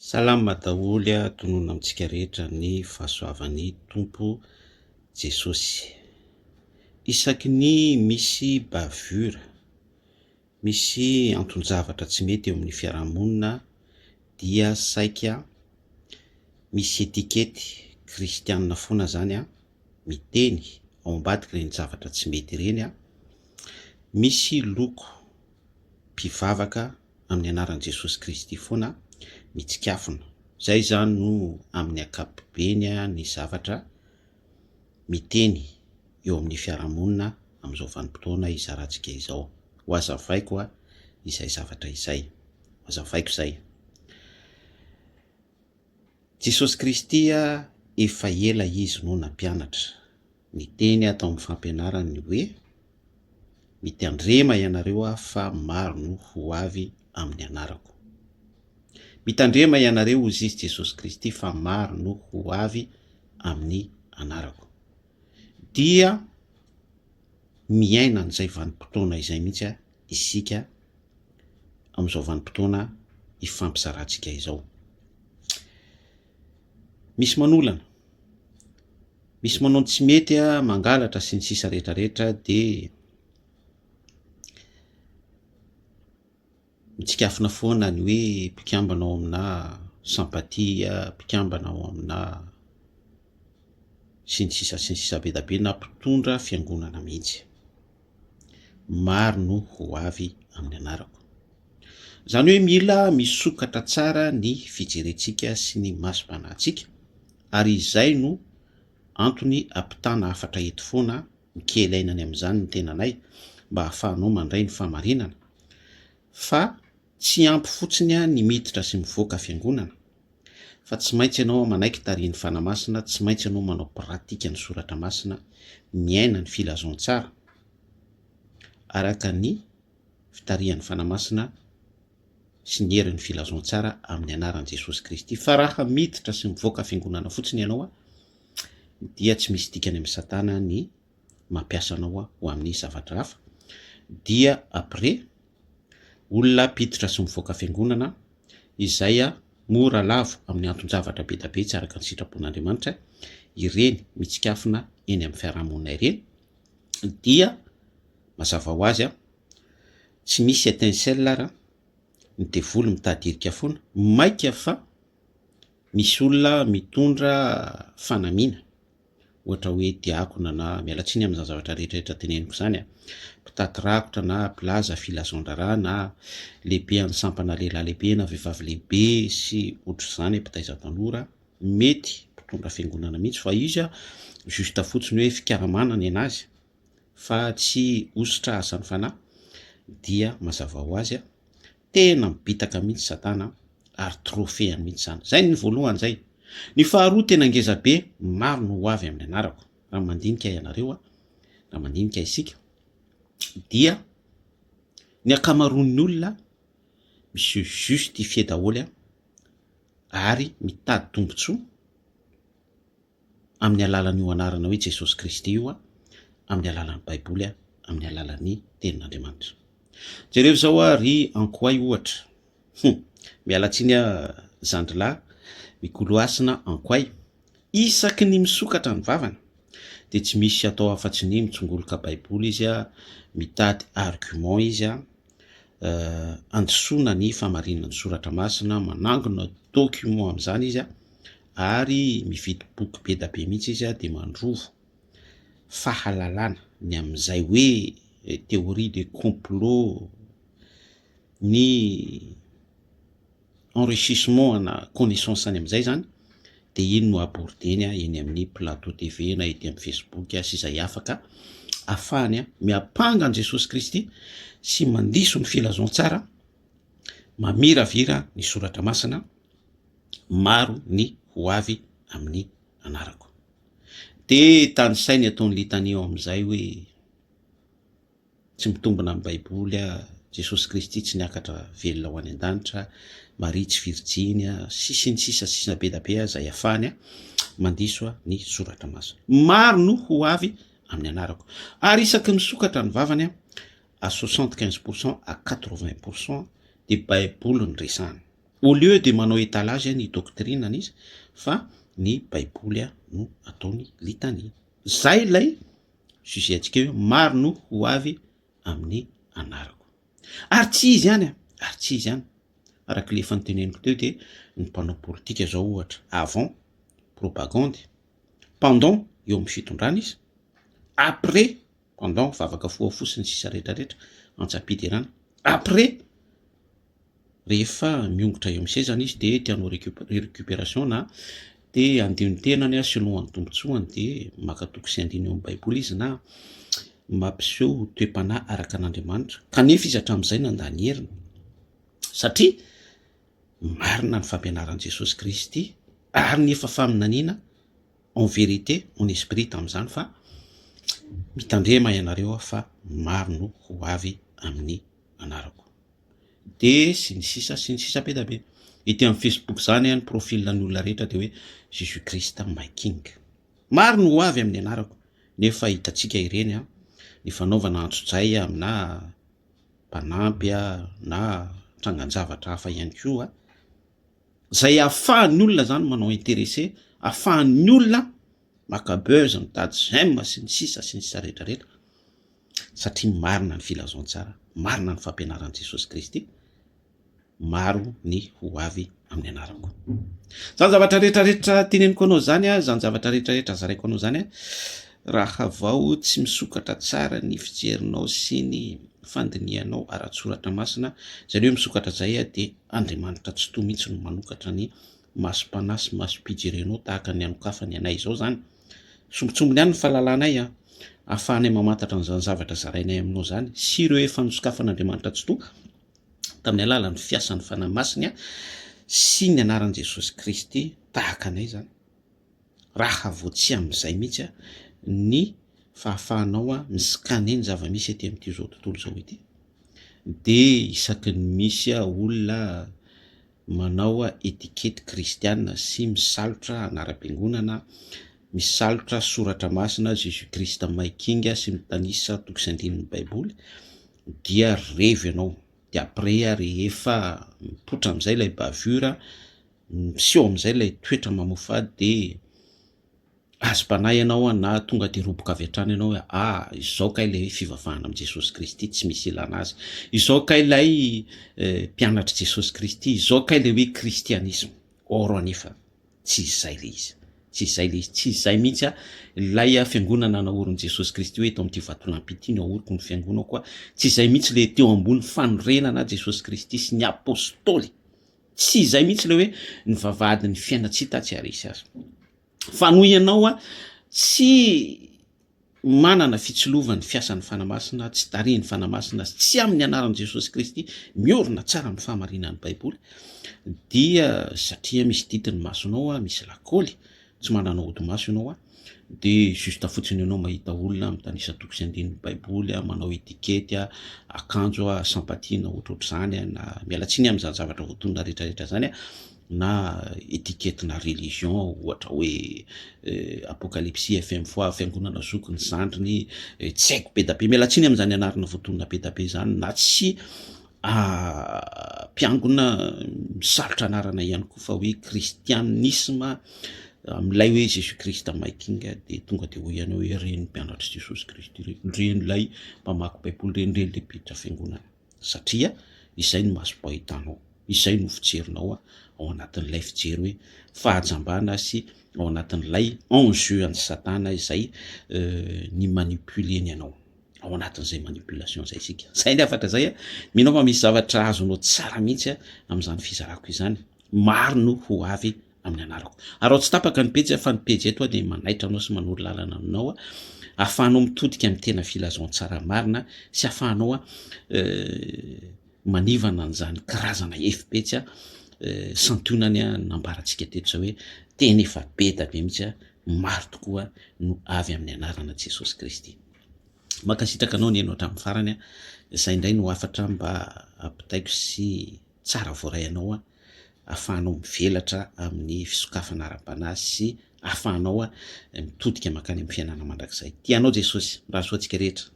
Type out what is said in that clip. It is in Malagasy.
Salama daholy a tonoina amintsika rehetra ny fahasoavan'ny Tompo Jesosy. Isaky ny misy bavura, misy anton-javatra tsy mety eo amin'ny fiarahamonina dia saika misy etikety kristianina foana zany miteny ao ambadika ireny zavatra tsy mety ireny misy loko mpivavaka amin'ny anaran'i Jesosy Kristy foana mitsikafona. Zay zany no amin'ny ankapobeny ny zavatra miteny eo amin'ny fiarahamonina amin'izao vanim-potoana izarantsika izao. Ho azavaiko izay zavatra izay. Hazavaiko izay. Jesosy Kristy efa ela izy no nampianatra. Niteny tao amin'ny fampianarany hoe mitandrema ianareo fa maro no ho avy amin'ny anarako. Mitandrema ianareo hozy izy Jesosy Kristy fa maro no ho avy amin'ny anarako. Dia miaina an'izay vanim-potoana izay mihitsy isika amin'izao vanim-potoana ifampizarantsika izao. Misy manolana, misy manao tsy mety mangalatra sy ny sisa rehetrarehetra dia mitsikafona foana ny hoe mpikambana ao amina sampatia, mpikambana ao amina sy ny sisa be da be na mpitondra fiangonana mihitsy. Maro no ho avy amin'ny anarako. Zany hoe mila misokatra tsara ny fijerentsika sy ny masom-panahintsika ary izay no antony ampitana hafatra eto foana mikelainany amin'izany ny tenanay mba hahafahanao mandray ny famarinana fa tsy ampy fotsiny ny miditra sy mivoaka fiangonana fa tsy maintsy ianao manaiky tarihin'ny fanamasina, tsy maintsy ianao manao pratika ny soratra masina, miaina ny filazaon-tsara araka ny fitarihan'ny fanamasina sy ny herin'ny filazaon-tsara amin'ny anaran'i Jesosy Kristy. Fa raha miditra sy mivoaka fiangonana fotsiny ianao dia tsy misy dikany amin'ny satana ny mampiasa anao ho amin'ny zavatra hafa. Dia après olona mpiditra sy mivoaka fiangonana izay mora lavo amin'ny anton-javatra be da be tsy araka ny sitrapon'Andriamanitra, ireny mitsikafona eny amin'ny fiarahamonina ireny dia mazava ho azy tsy misy étincelle raha ny devoly mitady herika foana, maika fa misy olona mitondra fanamiana, ohatra hoe diakona na mialatsiny amin'izany zavatra rehetrarehetra teneniko zany mpitady rakotra na mpilaza filazon-draharaha na lehibe any sampana lehilahy lehibe na vehivavy lehibe sy ohatr'izany mpitaiza tanora mety mpitondra fiangonana mihitsy fa izy justa fotsiny hoe fikaramana ny anazy fa tsy ositra asany fanahy dia mazava ho azy tena mibitaka mihitsy satana ary trofeany mihitsy zany. Zay ny voalohany zay. Ny faharoa tena ngeza be, maro no ho avy amin'ny anarako. Raha mandinika ianareo raha mandinika isika dia ny akamaroan'ny olona misy justifie daholo ary mitady tombotsoa amin'ny alalan'io anarana hoe Jesosy Kristy io amin'ny alalan'ny Baiboly amin'ny alalan'ny tenin'Andriamanitra. Jereo zao ry ankoay ohatra. Mialatsiny zandrilahy mikoloasina ankoay. Isaky ny misokatra ny vavana dia tsy misy atao afa-tsy ny mitsongoloka Baiboly izy mitady argument izy andosoana ny famarinana ny soratra masina, manangona document amin'izany izy ary mividy boky be da be mihitsy izy dia mandrovo fahalalana ny amin'izay hoe théorie de complot, ny enrichissement na connaissance any amin'izay zany dia iny no abordeny eny amin'ny plateau TV na ety amin'ny Facebook sy izay afaka ahafahany miapanga an' Jesosy Kristy sy mandiso ny filazaon-tsara, mamiravira ny soratra masina, maro ny ho avy amin'ny anarako. Dia tany sainy ataon'ny litania ao amin'izay hoe tsy mitombina amin'ny Baiboly Jesosy Kristy tsy niakatra velona ho any an-danitra, Maria tsy Virjinia sy ny sisa be da be izay ahafahany mandiso ny soratra masina. Maro no ho avy amin'ny anarako. Ary isaky misokatra ny vavany à 75% à 80% dia Baiboly no resahany. au lieu de manao étalage ny doctrinany izy fa ny baiboly no ataony litania. Zay lay sujet antsika hoe maro no ho avy amin'ny anarako. Ary tsy izy ihany ary tsy izy ihany araka le fanoteneniko teo de ny mpanao politika zao ohatra avant propagande, pendant eo amin'ny fitondrana izy, après pendant vavaka foa fosiny sisa rehetrarehetra antsapidy rana, après rehefa miongotra eo amin'ny sezana izy de tianao récupération na de andino tenany selon ny tombotsoany de makatoko sy andino eo amin'ny baiboly izy na mampiseho toe-panahy araka an'Andriamanitra, kanefa izy hatramin'izay nandany heriny satria marina ny fampianaran'i Jesosy Kristy ary ny efa faminaniana en vérité en esprit tamin'izany fa mitandrema ianareo fa maro no ho avy amin'ny anarako. De sy ny sisa be da be. Ity amin'ny Facebook zany ny profil-ny olona rehetra de hoe Jésus Christ my king. Maro no ho avy amin'ny anarako nefa hitatsika ireny ny fanaovana antso-jay amina mpanampy na trangan-javatra hafa ihany koa zay ahafahan'ny olona zany manao intéressé, ahafahan'ny olona maka buzz, mitady j'aime sy ny sisa rehetrarehetra satria marina ny filazoan-tsara, marina ny fampianaran'i Jesosy Kristy, maro ny ho avy amin'ny anarako. Zany zavatra rehetrarehetra teneniko anao zany zany zavatra rehetrarehetra zaraiko anao zany raha vao tsy misokatra tsara ny fijerinao sy ny fandinihanao ara-tsoratra masina, zany hoe misokatra zay de Andriamanitra tsy toa mihitsy no manokatra ny masom-panahy sy masom-pijerenao tahaka ny anokafany anay izao zany. Sombitsombony ihany ny fahalalànay ahafahanay mamantatra an'izany zavatra zarainay aminao zany sy ireo efa nosokafan'Andriamanitra tsy toa tamin'ny alalan'ny fiasan'ny fanahy masina sy ny anaran'i Jesosy Kristy tahaka anay zany. Raha vao tsy amin'izay mihitsy ny fahafahanao misikane ny zava-misy ety amin'ity zao tontolo zao ity de isaky ny misy olona manao etikety kristiana sy misalotra anara-piangonana, misalotra soratra masina Jésus Christ my king sy mitanisa toko sy andininy baiboly dia revy ianao. De après rehefa mipotra am'izay lay bavura, miseho am'izay lay toetra mamofady de azo-panahy ianao na tonga de roboka avy hatrany ianao hoe izao kay lay fivavahana amin'i Jesosy Kristy tsy misy ilana azy, izao kay lay mpianatra Jesosy Kristy, izao kay lay hoe kristianisme. Or anefa tsy izay le izy, tsy izay le izy, tsy izay mihitsy lay fiangonana naorin'i Jesosy Kristy hoe eto amin'ity vatolampy ity no aoriko ny fiangonako tsy izay mihitsy le teo ambony fanorenana Jesosy Kristy sy ny apôstôly, tsy izay mihitsy le hoe ny vavahady ny fiainatsita tsy harisy azy. Fa noho ianao tsy manana fitsilovan'ny fiasan'ny fanamasina, tsy tarihin'ny fanamasina, tsy amin'ny anaran'i Jesosy Kristy miorina tsara amin'ny fahamarinan'ny baiboly dia satria misy ditiny masonao misy lakôly tsy manana odi-maso ianao de juste fotsiny ianao mahita olona mitanisa toko sy andininy baiboly manao etikety akanjo sampatina ohatrohatr'izany na mialatsiny amin'izany zavatra voatonona rehetrarehetra zany na etiketina religion ohatra hoe apocalypsie FM fois fiangonana zokiny zandriny tsy haiko be da be, mialatsiny amin'izany anarana voatonona be da be zany na tsy mpiangona misalotra anarana ihany koa fa hoe kristianisme am'lay hoe Jésus Christ my king de tonga de ho ianao hoe reny mpianatra Jesosy Kristy reny lay mpamaky baiboly reny le mpiditra fiangonana satria izay no masom-pahitanao, izay no fijerinao ao anatin'ilay fijery hoe fahajambana sy ao anatin'ilay enjeu an'ny satana izay ny manipuleny ianao ao anatin'izay manipulation zay sika. Zay ny afatra zay mino fa misy zavatra azonao tsara mihitsy amin'izany fizarako izany, maro no ho avy amin'ny anarako. Ary tsy tapaka ny pejy fa ny pejy eto de manaitra anao sy manoro lalana aminao ahafahanao mitodika amin'ny tena filazoan-tsara marina sy ahafahanao manivana an'izany karazana efipetsy santionany nambarantsika teto zao hoe tena efa be da be mihitsy maro tokoa no avy amin'ny anarana Jesosy Kristy. Makasitraka anao ny hainao hatramin'ny farany izay indray no afatra mba ampitaiko sy tsara voaray anao ahafahanao mivelatra amin'ny fisokafana ara-panahy sy ahafahanao mitodika makany amin'ny fiainana mandrakizay. Tianao Jesosy, raha soa antsika rehetra.